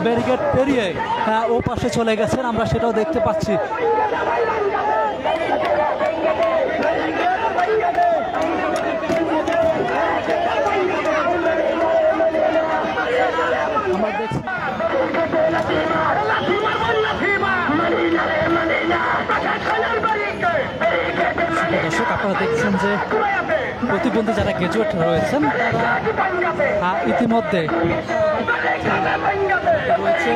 Barricade পেরিয়ে ও পাশে চলে গেছেন, আমরা সেটাও দেখতে পাচ্ছি। আমরা দেখছি দর্শক, আপনারা দেখছেন যে প্রতিবন্ধী যারা গ্রাজুয়েট রয়েছেন তারা ইতিমধ্যে রয়েছে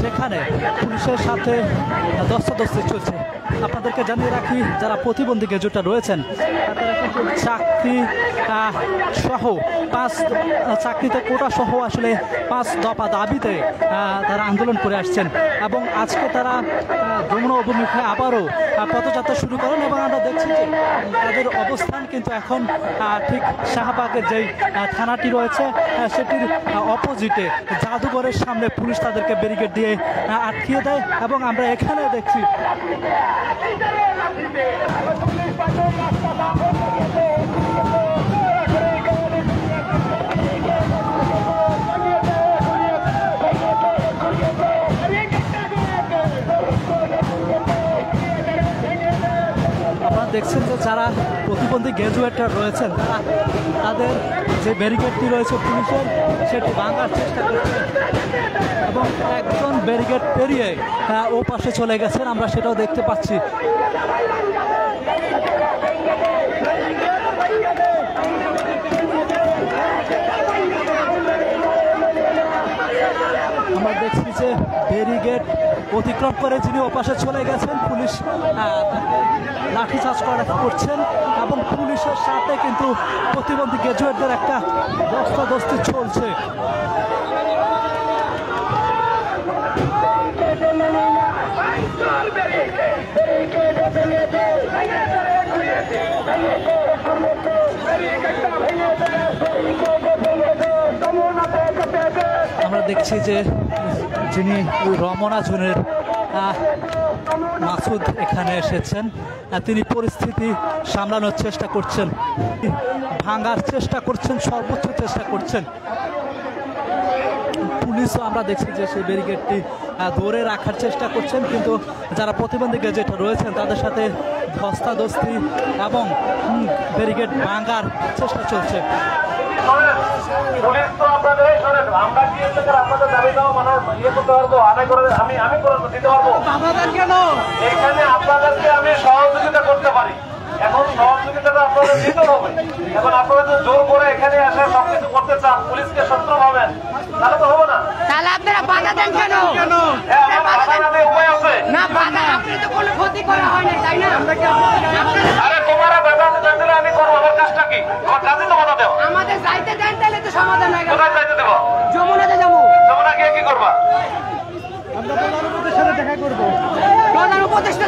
সেখানে পুলিশের সাথে ধস্তাধস্তি চলছে। আপনাদেরকে জানিয়ে রাখি, যারা প্রতিবন্ধী গ্রাজুয়েটরা রয়েছেন তারা কিন্তু চাকরি সহ চাকরিতে কোটা সহ আসলে 5 দফা দাবিতে তারা আন্দোলন করে আসছেন এবং আজকে তারা যমুনা অভিমুখে আবারও পদযাত্রা শুরু করেন এবং আমরা দেখছি যে তাদের অবস্থান কিন্তু এখন ঠিক শাহবাগের যেই থানাটি রয়েছে সেটির অপোজিটে জাদুঘরের সামনে পুলিশ তাদেরকে ব্যারিকেড দিয়ে আটকিয়ে দেয় এবং আমরা এখানে দেখছি দেখছেন যে যারা প্রতিবন্ধী গ্রাজুয়েটরা রয়েছেন তাদের যে ব্যারিকেডটি রয়েছে পুলিশের সেটি ভাঙার চেষ্টা করছে এবং একজন ব্যারিকেড পেরিয়ে ও পাশে চলে গেছেন, আমরা সেটাও দেখতে পাচ্ছি। আমরা দেখছি যে ব্যারিকেড অতিক্রম করে যিনি ওপাশে চলে গেছেন, পুলিশ লাঠিচার্জ করছেন এবং পুলিশের সাথে কিন্তু প্রতিবন্ধী গ্রাজুয়েটদের একটা ধস্তাধস্তি চলছে। আমরা দেখছি যে যিনি রমনা জোনের মাসুদ এখানে এসেছেন, তিনি পরিস্থিতি সামলানোর চেষ্টা করছেন, ভাঙার চেষ্টা করছেন, সর্বোচ্চ চেষ্টা করছেন। পুলিশও আমরা দেখছি যে সেই ব্যারিকেডটি ধরে রাখার চেষ্টা করছেন, কিন্তু যারা প্রতিবন্ধী গ্রাজুয়েট রয়েছেন তাদের সাথে ধস্তাধস্তি এবং ব্যারিকেড ভাঙার চেষ্টা চলছে। পুলিশ তো আপনাদের আমরা কি আপনাদের দাবি দাও মানে ইয়ে করতে পারবো, আদায় করে আমি করে দিতে পারবো এখানে আপনাদেরকে আমি সহযোগিতা করতে পারি। এখন সহযোগিতাটা আপনাদের দিতে হবে। এখন আপনারা যদি জোর করে এখানে এসে সবকিছু করতে চান, পুলিশকে শত্রু ভাবেন, তাহলে তো হবে না। তাহলে আপনারা বাধা দেন কেন? উপায় আছে না, বাধা আপনি তো কোনো ক্ষতি করা হয় না, তাই না? আরে তোমারা বাধা দিলে আমি করবো, আমার কাজটা কি? আমার কাজই তো বাধা দেওয়া। আমাদের যাইতে দেন, তাহলে তো সমাধান হয়ে গেল। কোথায় যাইতে দেবো? যমুনাতে যাবো। যমুনা গিয়ে কি করবা? আমরা প্রধান উপদেষ্টার সাথে দেখা করবো। প্রধান উপদেষ্টা